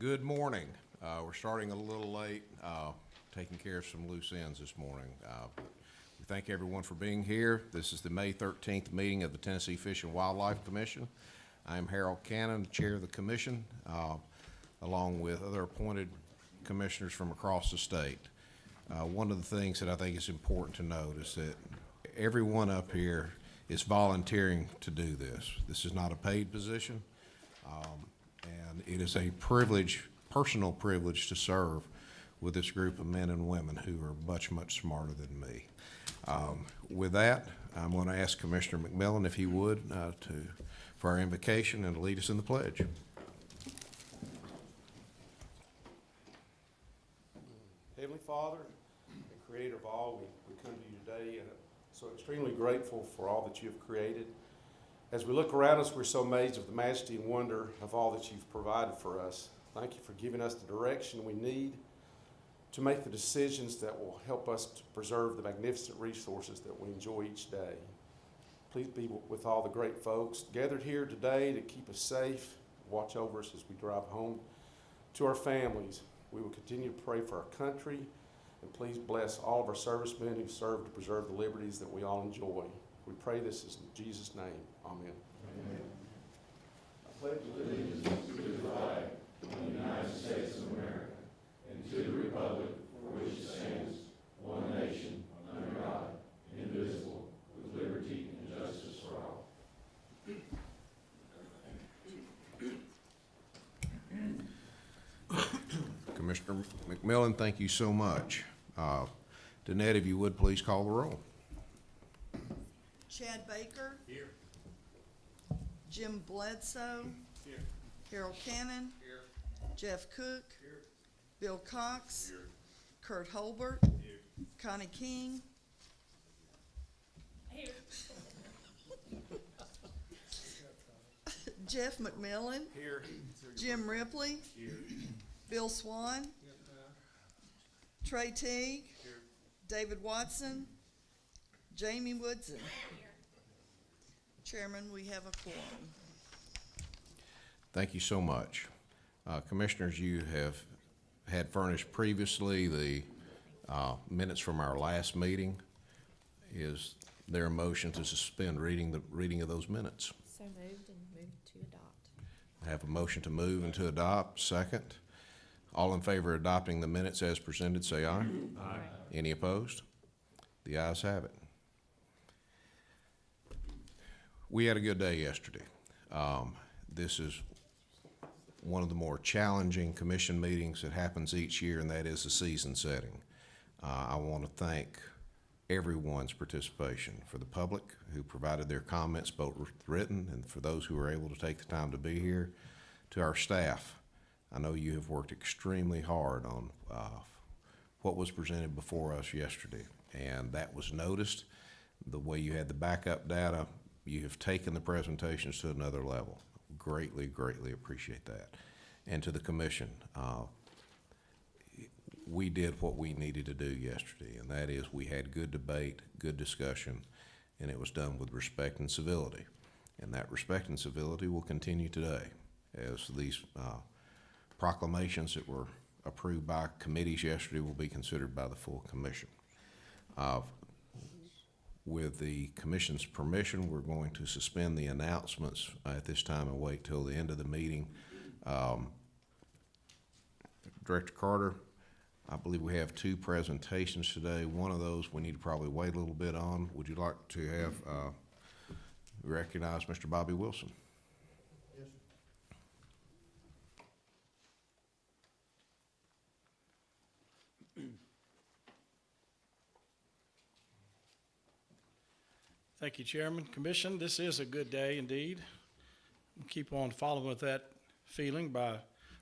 Good morning. We're starting a little late, taking care of some loose ends this morning. We thank everyone for being here. This is the May 13th meeting of the Tennessee Fish and Wildlife Commission. I'm Harold Cannon, Chair of the Commission, along with other appointed commissioners from across the state. One of the things that I think is important to note is that everyone up here is volunteering to do this. This is not a paid position. And it is a privilege, personal privilege, to serve with this group of men and women who are much, much smarter than me. With that, I'm going to ask Commissioner McMillan if he would for our invocation and to lead us in the pledge. Heavenly Father, the Creator of all, we come to you today and so extremely grateful for all that you have created. As we look around us, we're so amazed of the majesty and wonder of all that you've provided for us. Thank you for giving us the direction we need to make the decisions that will help us to preserve the magnificent resources that we enjoy each day. Please be with all the great folks gathered here today to keep us safe, watch over us as we drive home to our families. We will continue to pray for our country, and please bless all of our servicemen who serve to preserve the liberties that we all enjoy. We pray this in Jesus' name. Amen. Amen. I pledge allegiance to the flag of the United States of America and to the republic for which it stands, one nation, under God, indivisible, with liberty and justice for all. Commissioner McMillan, thank you so much. Danette, if you would please call the roll. Chad Baker. Here. Jim Bledsoe. Here. Harold Cannon. Here. Jeff Cook. Here. Bill Cox. Here. Kurt Holbert. Here. Connie King. Here. Jeff McMillan. Here. Jim Ripley. Here. Bill Swan. Trey Teague. Here. David Watson. Jamie Woodson. Chairman, we have a quorum. Thank you so much. Commissioners, you have had furnished previously the minutes from our last meeting. Is there a motion to suspend the reading of those minutes? So moved and moved to adopt. I have a motion to move and to adopt. Second. All in favor of adopting the minutes as presented, say aye. Aye. Any opposed? The ayes have it. We had a good day yesterday. This is one of the more challenging commission meetings that happens each year, and that is the season setting. I want to thank everyone's participation, for the public who provided their comments, both written and for those who were able to take the time to be here, to our staff. I know you have worked extremely hard on what was presented before us yesterday, and that was noticed. The way you had the backup data, you have taken the presentations to another level. Greatly, greatly appreciate that. And to the commission, we did what we needed to do yesterday, and that is we had good debate, good discussion, and it was done with respect and civility. And that respect and civility will continue today as these proclamations that were approved by committees yesterday will be considered by the full commission. With the commission's permission, we're going to suspend the announcements at this time and wait till the end of the meeting. Director Carter, I believe we have two presentations today. One of those we need to probably wait a little bit on. Would you like to have recognize Mr. Bobby Wilson? Yes, Thank you, Chairman. Commission, this is a good day indeed. We'll keep on following with that feeling by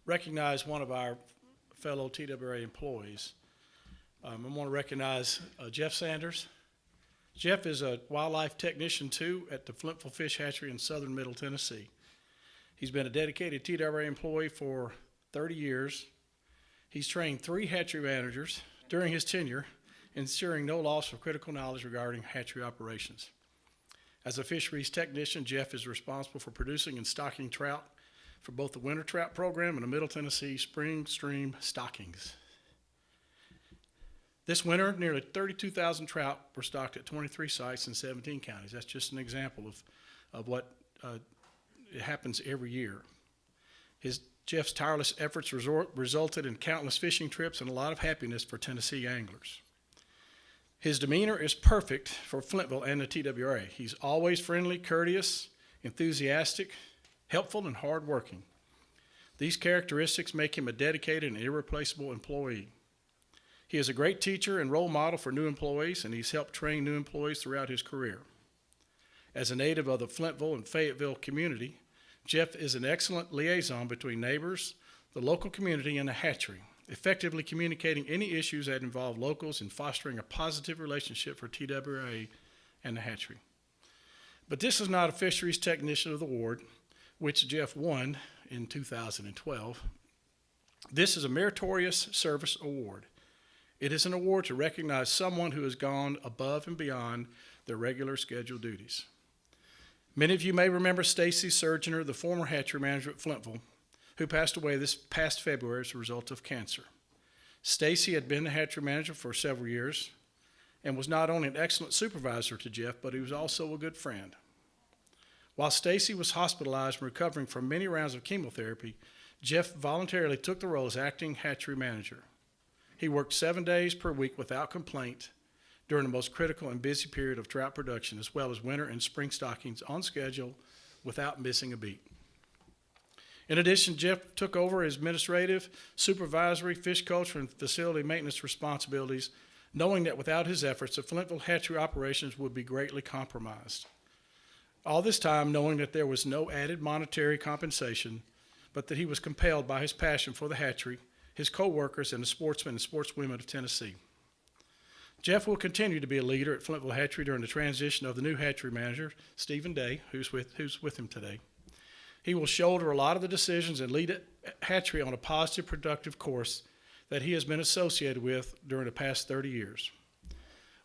recognize one of our fellow TWA employees. I want to recognize Jeff Sanders. Jeff is a wildlife technician too at the Flintville Fish Hatchery in southern Middle Tennessee. He's been a dedicated TWA employee for 30 years. He's trained 3 hatchery managers during his tenure, ensuring no loss of critical knowledge regarding hatchery operations. As a fisheries technician, Jeff is responsible for producing and stocking trout, for both the winter trout program and the Middle Tennessee spring stream stockings. This winter, nearly 32,000 trout were stocked at 23 sites in 17 counties. That's just an example of what happens every year. Jeff's tireless efforts resulted in countless fishing trips and a lot of happiness for Tennessee anglers. His demeanor is perfect for Flintville and the TWRA. He's always friendly, courteous, enthusiastic, helpful, and hardworking. These characteristics make him a dedicated and irreplaceable employee. He is a great teacher and role model for new employees, and he's helped train new employees throughout his career. As a native of the Flintville and Fayetteville community, Jeff is an excellent liaison between neighbors, the local community, and the hatchery, effectively communicating any issues that involve locals and fostering a positive relationship for TWRA and the hatchery. But this is not a Fisheries Technician of the Award, which Jeff won in 2012. This is a Meritorious Service Award. It is an award to recognize someone who has gone above and beyond their regular scheduled duties. Many of you may remember Stacy Surgener, the former hatchery manager at Flintville, who passed away this past February as a result of cancer. Stacy had been the hatchery manager for several years and was not only an excellent supervisor to Jeff, but he was also a good friend. While Stacy was hospitalized and recovering from many rounds of chemotherapy, Jeff voluntarily took the role as acting hatchery manager. He worked 7 days per week without complaint during the most critical and busy period of trout production, as well as winter and spring stockings on schedule without missing a beat. In addition, Jeff took over his administrative, supervisory, fish culture, and facility maintenance responsibilities, knowing that without his efforts, the Flintville hatchery operations would be greatly compromised. All this time knowing that there was no added monetary compensation, but that he was compelled by his passion for the hatchery, his co-workers, and the sportsmen and sportswomen of Tennessee. Jeff will continue to be a leader at Flintville Hatchery during the transition of the new hatchery manager, Stephen Day, who's with him today. He will shoulder a lot of the decisions and lead hatchery on a positive, productive course that he has been associated with during the past 30 years.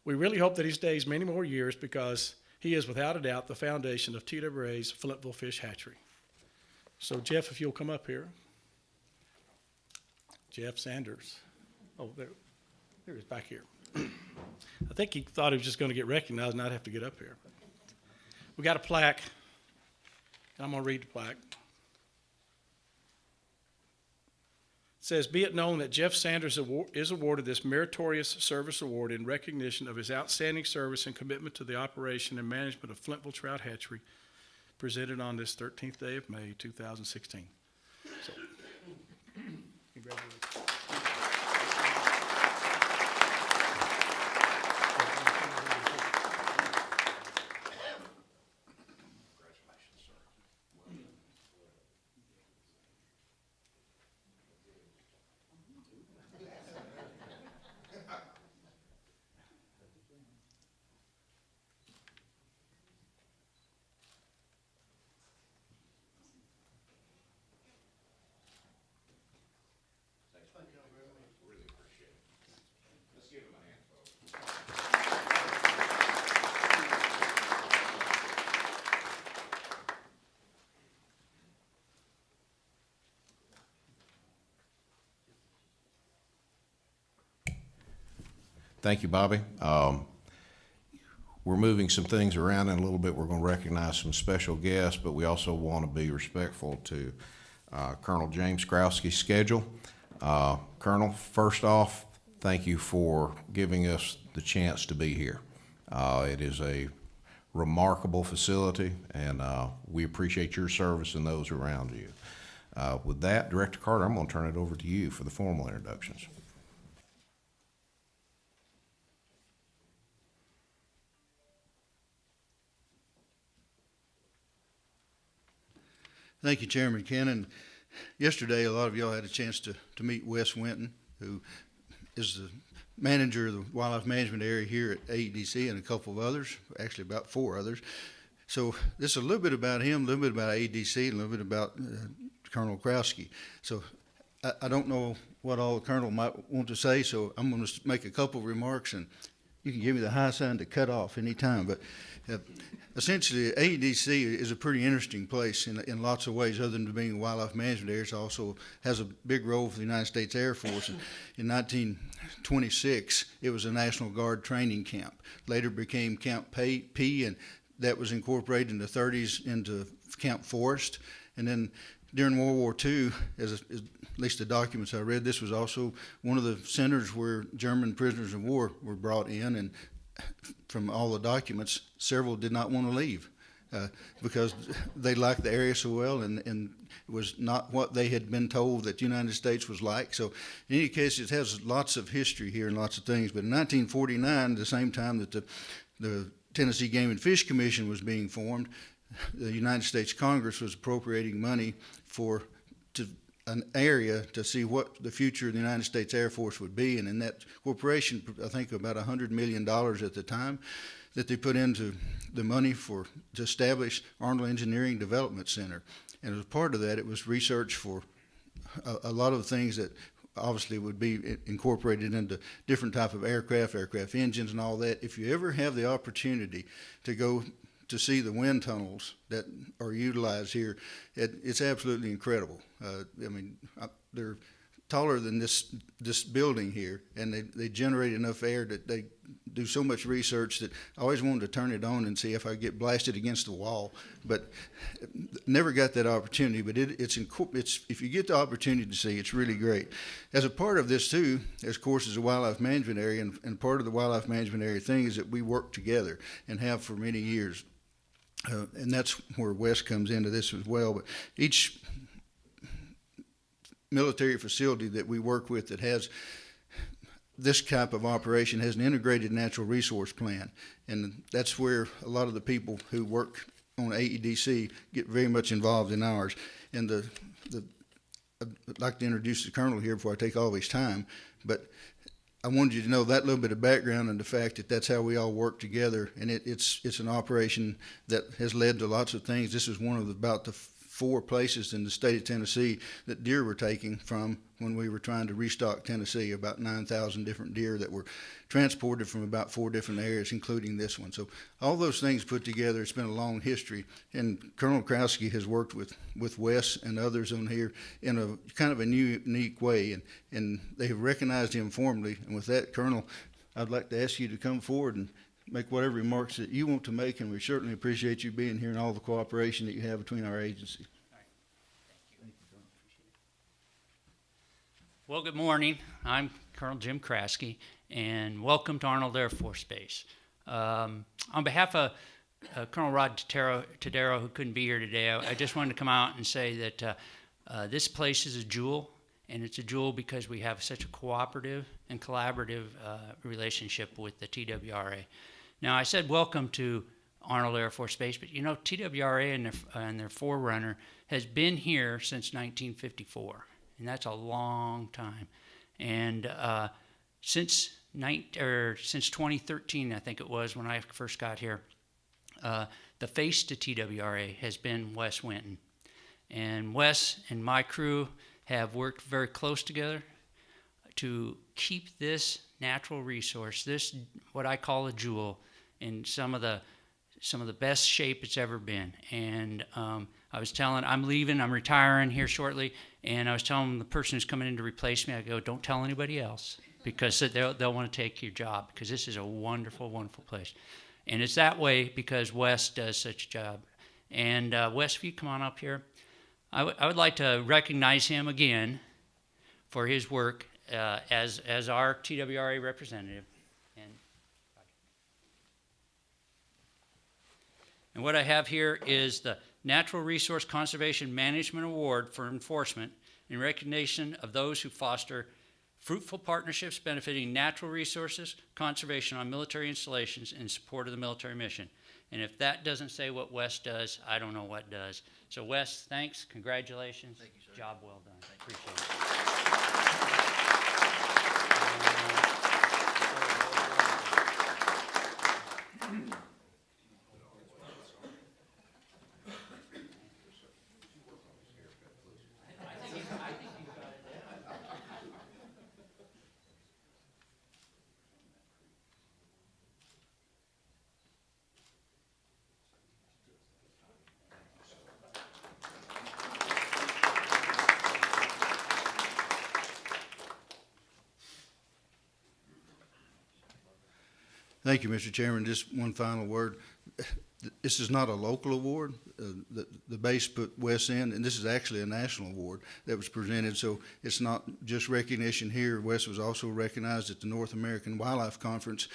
We really hope that he stays many more years because he is without a doubt the foundation of TWRA's Flintville Fish Hatchery. So Jeff, if you'll come up here. Jeff Sanders. Oh, there he is back here. I think he thought he was just going to get recognized and not have to get up here. We got a plaque, and I'm going to read the plaque. It says, "Be it known that Jeff Sanders is awarded this Meritorious Service Award in recognition of his outstanding service and commitment to the operation and management of Flintville Trout Hatchery, presented on this 13th day of May, 2016. So, congratulations. Thank you, Bobby. We're moving some things around in a little bit. We're going to recognize some special guests, but we also want to be respectful to Colonel James Kraske's schedule. Colonel, first off, thank you for giving us the chance to be here. It is a remarkable facility, and we appreciate your service and those around you. With that, Director Carter, I'm going to turn it over to you for the formal introductions. Thank you, Chairman Cannon. Yesterday, a lot of y'all had a chance to meet Wes Winton, who is the manager of the wildlife management area here at AEDC, and a couple of others, actually about 4 others. So this is a little bit about him, a little bit about AEDC, and a little bit about Colonel Kraske. So I don't know what all the Colonel might want to say, so I'm going to make a couple of remarks. And you can give me the high sign to cut off anytime. But essentially, AEDC is a pretty interesting place in lots of ways. Other than being a wildlife management area, it also has a big role for the United States Air Force. In 1926, it was a National Guard training camp. Later became Camp P, and that was incorporated in the 30s into Camp Forest. And then during World War II, at least the documents I read, this was also one of the centers where German prisoners of war were brought in, and from all the documents, several did not want to leave because they liked the area so well, and it was not what they had been told that the United States was like. So in any case, it has lots of history here and lots of things. But in 1949, the same time that the Tennessee Game and Fish Commission was being formed, the United States Congress was appropriating money to an area to see what the future of the United States Air Force would be. And in that corporation, I think about $100 million at the time, that they put into the money to establish Arnold Engineering Development Center. And as part of that, it was research for a lot of things that obviously would be incorporated into different type of aircraft engines and all that. If you ever have the opportunity to go to see the wind tunnels that are utilized here, it's absolutely incredible. I mean, they're taller than this building here, and they generate enough air that they do so much research that I always wanted to turn it on and see if I get blasted against the wall, but never got that opportunity. But it's if you get the opportunity to see, it's really great. As a part of this too, of course, is a wildlife management area, and part of the wildlife management area thing is that we work together and have for many years. And that's where Wes comes into this as well. But each military facility that we work with that has this type of operation has an integrated natural resource plan. And that's where a lot of the people who work on AEDC get very much involved in ours. And I'd like to introduce the Colonel here before I take all of his time, but I wanted you to know that little bit of background and the fact that that's how we all work together. And it's an operation that has led to lots of things. This is one of about the 4 places in the state of Tennessee that deer were taken from when we were trying to restock Tennessee, about 9,000 different deer that were transported from about 4 different areas, including this one. So all those things put together, it's been a long history. And Colonel Kraske has worked with Wes and others on here in a kind of a unique way, and they have recognized him formally. And with that, Colonel, I'd like to ask you to come forward and make whatever remarks that you want to make, and we certainly appreciate you being here and all the cooperation that you have between our agencies. Well, good morning. I'm Colonel Jim Kraske, and welcome to Arnold Air Force Base. On behalf of Colonel Rod Tadero, who couldn't be here today, I just wanted to come out and say that this place is a jewel, and it's a jewel because we have such a cooperative and collaborative relationship with the TWRA. Now, I said welcome to Arnold Air Force Base, but you know, TWRA and their forerunner has been here since 1954, and that's a long time. And since 2013, I think it was when I first got here, the face to TWRA has been Wes Winton. And Wes and my crew have worked very close together to keep this natural resource, this what I call a jewel, in some of the best shape it's ever been. And I was telling, I'm leaving, I'm retiring here shortly, and I was telling the person who's coming in to replace me, I go, don't tell anybody else, because they'll want to take your job, because this is a wonderful, wonderful place. And it's that way because Wes does such a job. And Wes, if you come on up here, I would like to recognize him again for his work as our TWRA representative. And what I have here is the Natural Resource Conservation Management Award for enforcement in recognition of those who foster fruitful partnerships benefiting natural resources, conservation on military installations in support of the military mission. And if that doesn't say what Wes does, I don't know what does. So Wes, thanks, congratulations. Thank you, sir. Job well done. Appreciate it. Thank you, Mr. Chairman. Just one final word. This is not a local award. The base put Wes in, and this is actually a national award that was presented. So it's not just recognition here. Wes was also recognized at the North American Wildlife Conference,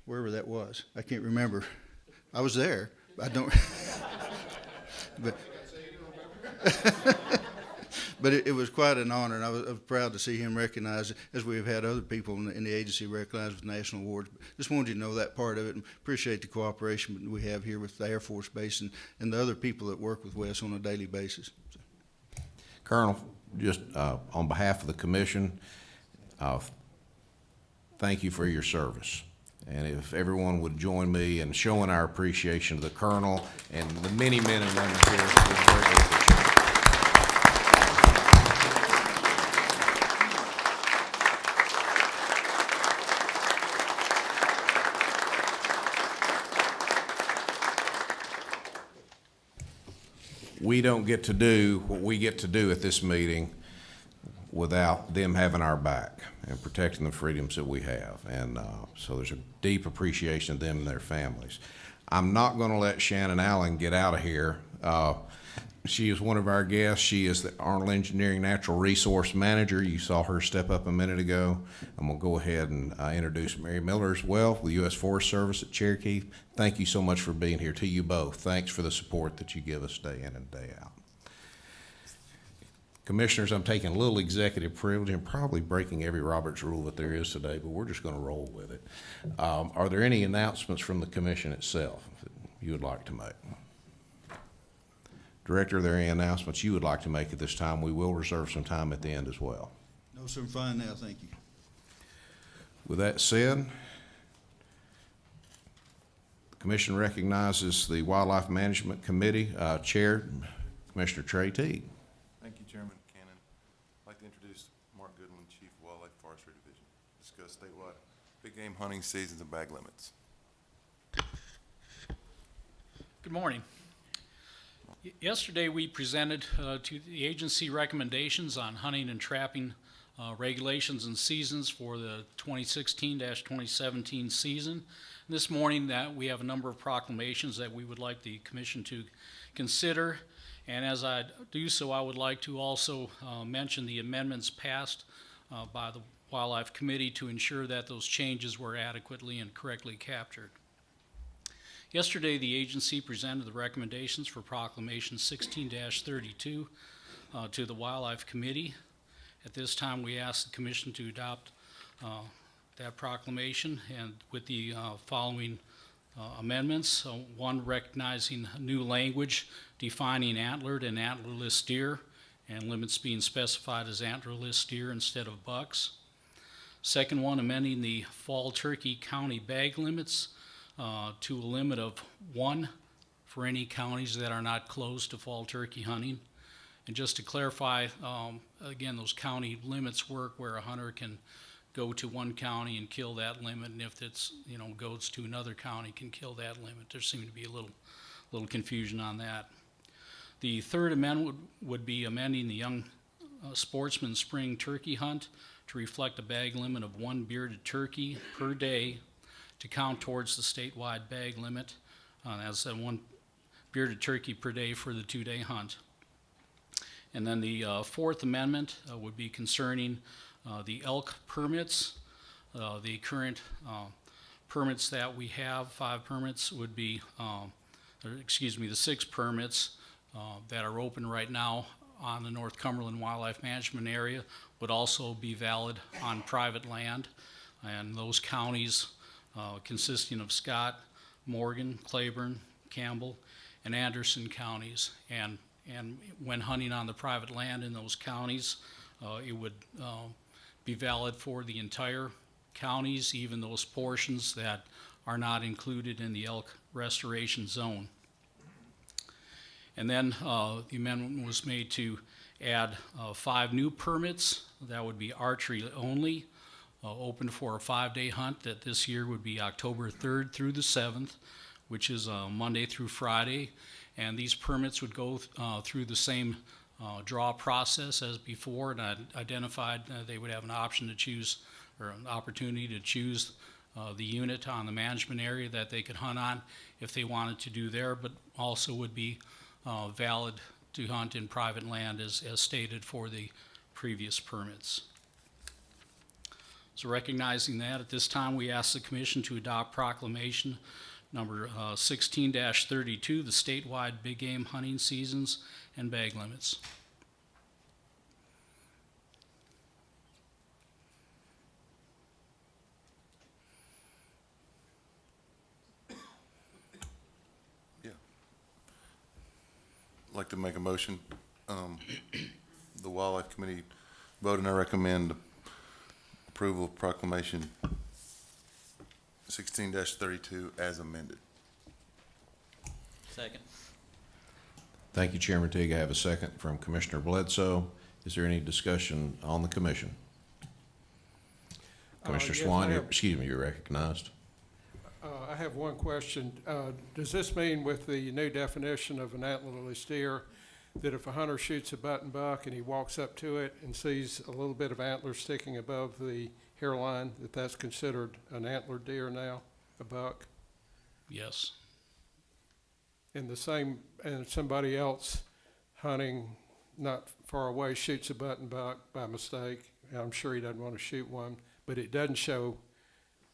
wherever that was. I can't remember. I was there. I don't. But it was quite an honor, and I was proud to see him recognized, as we have had other people in the agency recognized with national awards. Just wanted you to know that part of it, and appreciate the cooperation that we have here with the Air Force Base and the other people that work with Wes on a daily basis. Colonel, just on behalf of the commission, thank you for your service. And if everyone would join me in showing our appreciation to the colonel and the many men and women here, we greatly appreciate it. We don't get to do what we get to do at this meeting without them having our back and protecting the freedoms that we have. And so there's a deep appreciation of them and their families. I'm not going to let Shannon Allen get out of here. She is one of our guests. She is the Arnold Engineering Natural Resource Manager. You saw her step up a minute ago. I'm going to go ahead and introduce Mary Miller as well, with the U.S. Forest Service at Cherokee. Thank you so much for being here. To you both, thanks for the support that you give us day in and day out. Commissioners, I'm taking a little executive privilege and probably breaking every Roberts rule that there is today, but we're just going to roll with it. Are there any announcements from the commission itself that you would like to make? Director, are there any announcements you would like to make at this time? We will reserve some time at the end as well. No, sir, I'm fine now, thank you. With that said, the commission recognizes the Wildlife Management Committee Chair, Commissioner Trey Teague. Thank you, Chairman Cannon. I'd like to introduce Mark Goodwin, Chief of Wildlife Forestry Division. Discuss statewide big game hunting seasons and bag limits. Good morning. Yesterday we presented to the agency recommendations on hunting and trapping regulations and seasons for the 2016-2017 season. This morning that we have a number of proclamations that we would like the commission to consider, and as I do so, I would like to also mention the amendments passed by the Wildlife Committee to ensure that those changes were adequately and correctly captured. Yesterday, the agency presented the recommendations for Proclamation 16-32 to the Wildlife Committee. At this time, we ask the Commission to adopt that proclamation, and with the following amendments. One, recognizing new language defining antlered and antlerless deer, and limits being specified as antlerless deer instead of bucks. Second one, amending the fall turkey county bag limits to a limit of 1 for any counties that are not closed to fall turkey hunting. And just to clarify, again, those county limits work where a hunter can go to one county and kill that limit, and if it's, goes to another county, can kill that limit. There seemed to be a little confusion on that. The third amendment would be amending the young sportsman spring turkey hunt to reflect a bag limit of 1 bearded turkey per day to count towards the statewide bag limit. That's 1 bearded turkey per day for the 2-day hunt. And then the fourth amendment would be concerning the elk permits. The current permits that we have, 5 permits, would be, the 6 permits that are open right now on the North Cumberland Wildlife Management Area would also be valid on private land. And those counties consisting of Scott, Morgan, Claiborne, Campbell, and Anderson counties. And when hunting on the private land in those counties, it would be valid for the entire counties, even those portions that are not included in the elk restoration zone. And then the amendment was made to add 5 new permits that would be archery only, open for a 5-day hunt that this year would be October 3rd through the 7th, which is Monday through Friday. And these permits would go through the same draw process as before, and I identified they would have an option to choose, or an opportunity to choose the unit on the management area that they could hunt on if they wanted to do there, but also would be valid to hunt in private land as stated for the previous permits. So recognizing that, at this time, we ask the commission to adopt proclamation number 16-32, the statewide big game hunting seasons and bag limits. Yeah. I'd like to make a motion. The Wildlife Committee vote and I recommend approval of proclamation 16-32 as amended. Second. Thank you, Chairman Teague. I have a second from Commissioner Bledsoe. Is there any discussion on the commission? Commissioner yes, Swan, I have- you're recognized. I have one question. Does this mean with the new definition of an antlerless deer, that if a hunter shoots a button buck and he walks up to it and sees a little bit of antler sticking above the hairline, that that's considered an antlered deer now, a buck? Yes. And the same, and somebody else hunting not far away shoots a button buck by mistake, and I'm sure he doesn't want to shoot one, but it doesn't show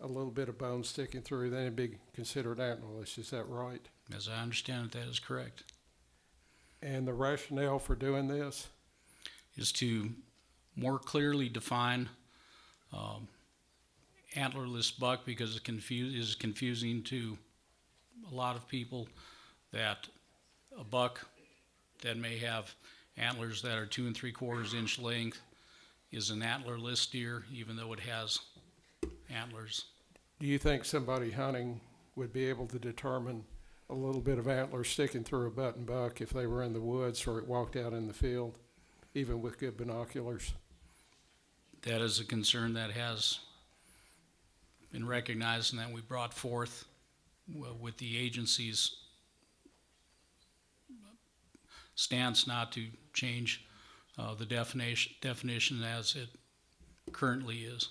a little bit of bone sticking through, then it'd be considered antlerless. Is that right? As I understand it, that is correct. And the rationale for doing this? Is to more clearly define antlerless buck, because it is confusing to a lot of people that a buck that may have antlers that are 2 3/4 inch length is an antlerless deer, even though it has antlers. Do you think somebody hunting would be able to determine a little bit of antler sticking through a button buck if they were in the woods or it walked out in the field, even with good binoculars? That is a concern that has been recognized and that we brought forth with the agency's stance not to change the definition as it currently is.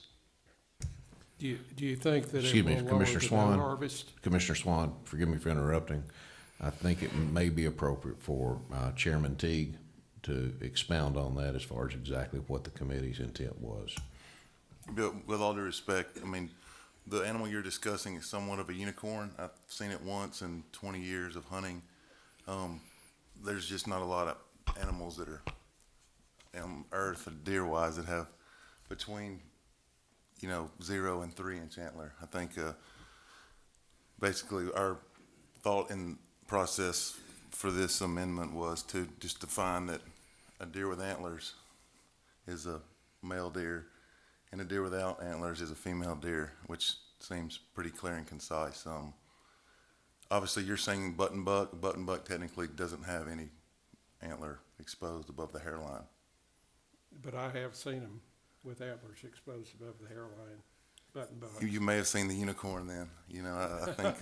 Do you think that Excuse it me, will lower Commissioner the Swan. doe harvest? Commissioner Swan, forgive me for interrupting. I think it may be appropriate for Chairman Teague to expound on that as far as exactly what the committee's intent was. But with all due respect, I mean, the animal you're discussing is somewhat of a unicorn. I've seen it once in 20 years of hunting. There's just not a lot of animals that are on earth, deer-wise, that have between 0 and 3 inch antler. I think basically our thought and process for this amendment was to just define that a deer with antlers is a male deer and a deer without antlers is a female deer, which seems pretty clear and concise. Obviously, you're saying button buck. A button buck technically doesn't have any antler exposed above the hairline. But I have seen them with antlers exposed above the hairline, button bucks. You may have seen the unicorn then. I think,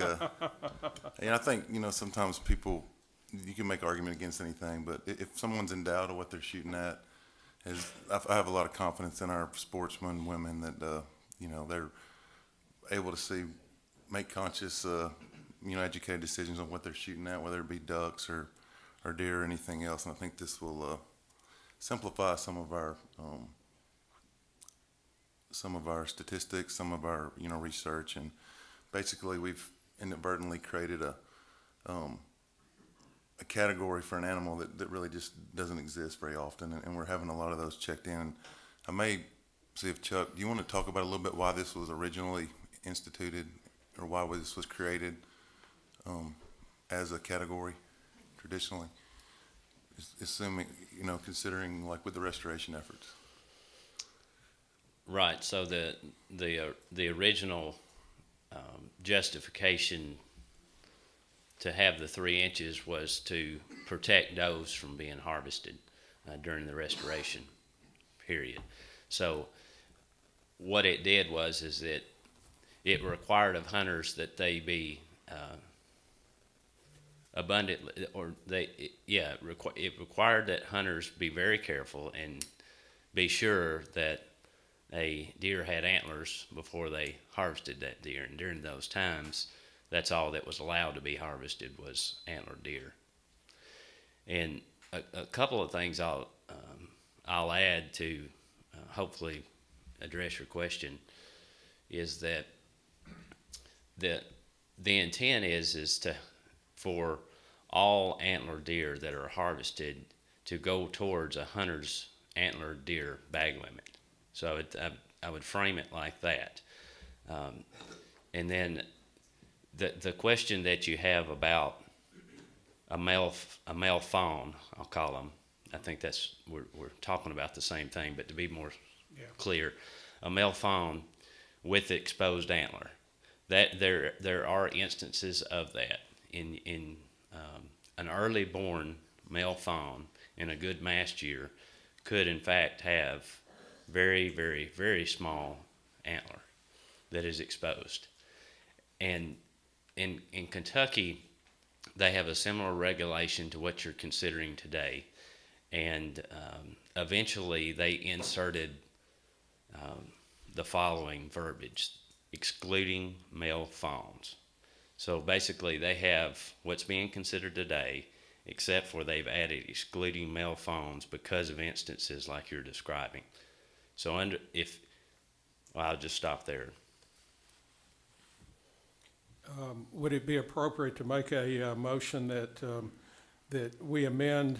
and I think, sometimes people, you can make an argument against anything, but if someone's in doubt of what they're shooting at, I have a lot of confidence in our sportsmen, women, that, they're able to make conscious, educated decisions on what they're shooting at, whether it be ducks or deer or anything else. And I think this will simplify some of our statistics, some of our research, and basically we've inadvertently created a category for an animal that really just doesn't exist very often, and we're having a lot of those checked in. I may see if Chuck, do you want to talk about a little bit why this was originally instituted, or why this was created as a category traditionally, assuming, considering like with the restoration efforts? Right, so the original justification to have the 3 inches was to protect does from being harvested during the restoration period. So what it did is that it required of hunters that they be abundantly, or it required that hunters be very careful and be sure that a deer had antlers before they harvested that deer. And during those times, that's all that was allowed to be harvested was antlered deer. And a couple of things I'll add to hopefully address your question is that the intent is for all antler deer that are harvested to go towards a hunter's antler deer bag limit. So I would frame it like that. And then the question that you have about a male fawn, I'll call them. I think we're talking about the same thing, but to be more clear, a male fawn with exposed antler. That there are instances of that in an early born male fawn in a good mast year could in fact have very, very, very small antler that is exposed. And in Kentucky, they have a similar regulation to what you're considering today. And eventually they inserted the following verbiage: excluding male fawns. So basically they have what's being considered today, except for they've added excluding male fawns because of instances like you're describing. So I'll just stop there. Would it be appropriate to make a motion that we amend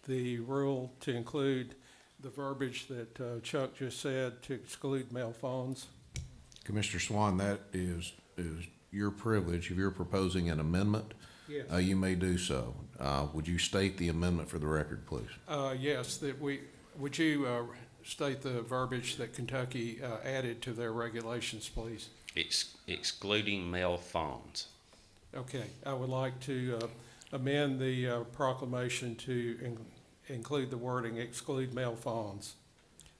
the rule to include the verbiage that Chuck just said, to exclude male fawns? Commissioner Swan, that is your privilege. If you're proposing an amendment, Yes. You may do so. Would you state the amendment for the record, please? Yes, would you state the verbiage that Kentucky added to their regulations, please? Excluding male fawns. Okay, I would like to amend the proclamation to include the wording exclude male fawns.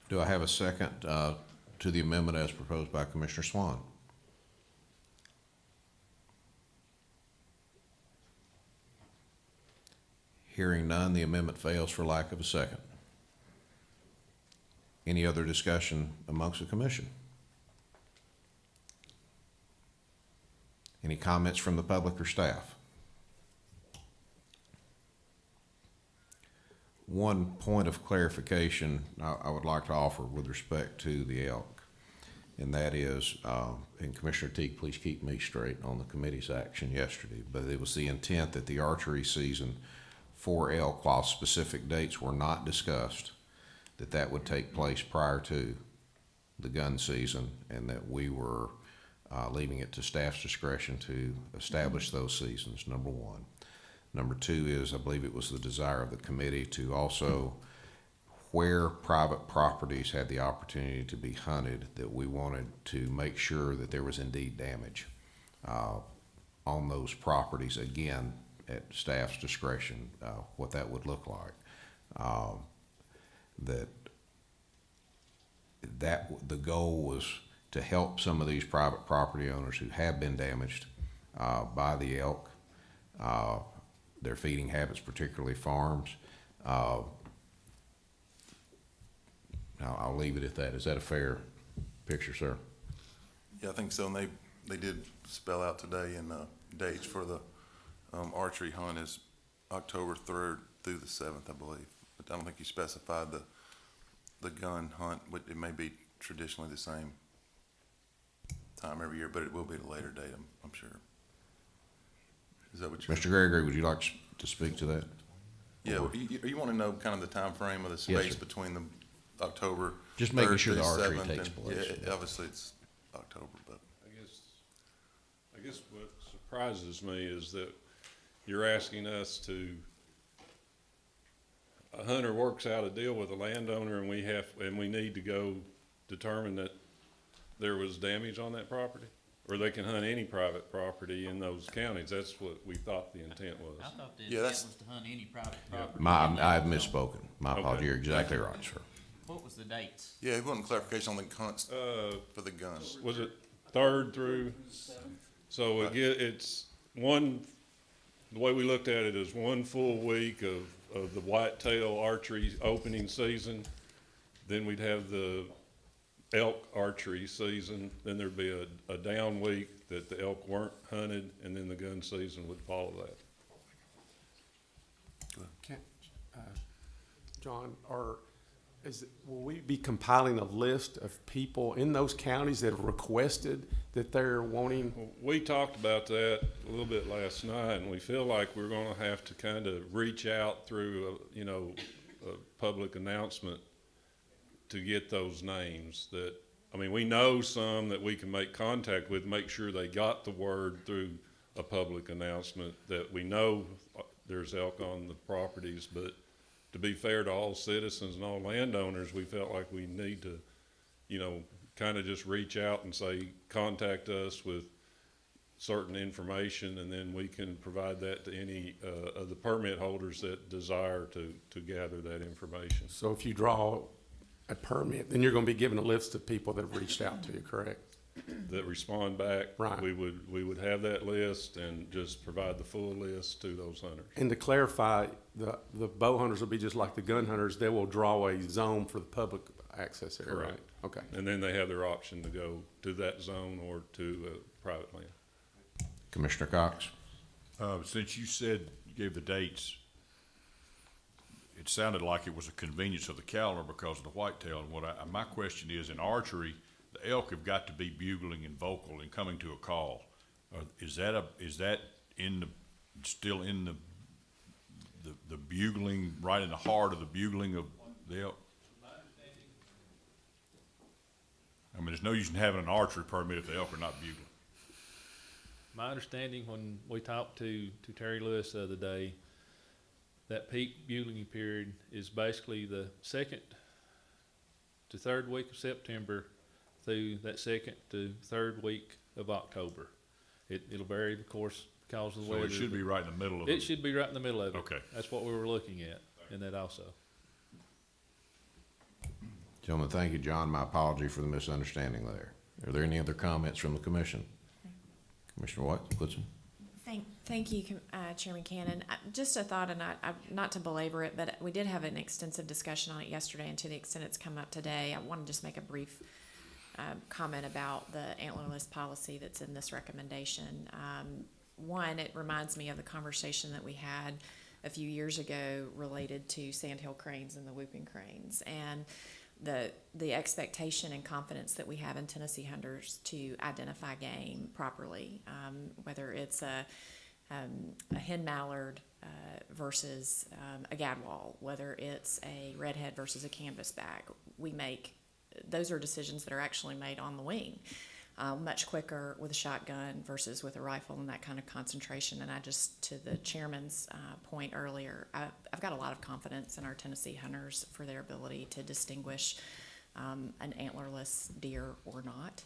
Do I have a second to the amendment as proposed by Commissioner Swan? Hearing none, the amendment fails for lack of a second. Any other discussion amongst the commission? Any comments from the public or staff? One point of clarification I would like to offer with respect to the elk, and that is, and Commissioner Teague, please keep me straight on the committee's action yesterday, but it was the intent that the archery season for elk, while specific dates were not discussed, that would take place prior to the gun season, and that we were leaving it to staff's discretion to establish those seasons, number one. Number two is, I believe it was the desire of the committee to also, where private properties had the opportunity to be hunted, that we wanted to make sure that there was indeed damage on those properties, again, at staff's discretion, what that would look like. That the goal was to help some of these private property owners who have been damaged by the elk, their feeding habits, particularly farms. I'll leave it at that. Is that a fair picture, sir? Yeah, I think so. And they did spell out today in dates for the archery hunt is October 3rd through the 7th, I believe. But I don't think you specified the gun hunt, but it may be traditionally the same time every year, but it will be at a later date, I'm sure. Is that what you're? Mr. Gregory, would you like to speak to that? Yeah, you want to know kind of the time frame of the Yes, space sir. between the October Just making 3rd sure the through archery 7th, takes and- place. Yeah, obviously it's October, but. I guess what surprises me is that you're asking us to, a hunter works out a deal with a landowner and we need to go determine that there was damage on that property? Or they can hunt any private property in those counties? That's what we thought the intent was. I thought the Yeah, intent that's- was to hunt any private property. I've misspoken. My Okay. apology. You're exactly right, sir. What was the dates? Yeah, he wanted clarification on the hunts for the gun. Was it 3rd through? So it's one, the way we looked at it is one full week of the whitetail archery opening season. Then we'd have the elk archery season, then there'd be a down week that the elk weren't hunted, and then the gun season would follow that. John, will we be compiling a list of people in those counties that have requested that they're wanting? We talked about that a little bit last night, and we feel like we're gonna have to kind of reach out through, a public announcement to get those names that, I mean, we know some that we can make contact with, make sure they got the word through a public announcement that we know there's elk on the properties, but to be fair to all citizens and all landowners, we felt like we need to, kind of just reach out and say, contact us with certain information, and then we can provide that to any of the permit holders that desire to gather that information. So if you draw a permit, then you're gonna be given a list of people that have reached out to you, correct? That respond back, Right. we would have that list and just provide the full list to those hunters. And to clarify, the bow hunters will be just like the gun hunters, they will draw a zone for the public access area, right? Correct. Okay. And then they have their option to go to that zone or to private land. Commissioner Cox? Since you said, you gave the dates, it sounded like it was a convenience of the calendar because of the whitetail. And my question is, in archery, the elk have got to be bugling and vocal and coming to a call. Is that still in the bugling, right in the heart of the bugling of the elk? I mean, there's no use in having an archery permit if the elk are not bugling. My understanding, when we talked to Terry Lewis the other day, that peak bugling period is basically the second to third week of September through that second to third week of October. It'll vary, of course, because of the So weather. it should be right in the middle of It should be right in the middle of it. Okay. That's what we were looking at in that also. Gentlemen, thank you. John, my apology for the misunderstanding there. Are there any other comments from the commission? Commissioner Woodson? Thank you, Chairman Cannon. Just a thought, and not to belabor it, but we did have an extensive discussion on it yesterday, and to the extent it's come up today, I want to just make a brief comment about the antlerless policy that's in this recommendation. One, it reminds me of the conversation that we had a few years ago related to sandhill cranes and the whooping cranes, and the expectation and confidence that we have in Tennessee hunters to identify game properly, whether it's a hen mallard versus a gadwall, whether it's a redhead versus a canvasback. Those are decisions that are actually made on the wing, much quicker with a shotgun versus with a rifle and that kind of concentration. And to the chairman's point earlier, I've got a lot of confidence in our Tennessee hunters for their ability to distinguish an antlerless deer or not.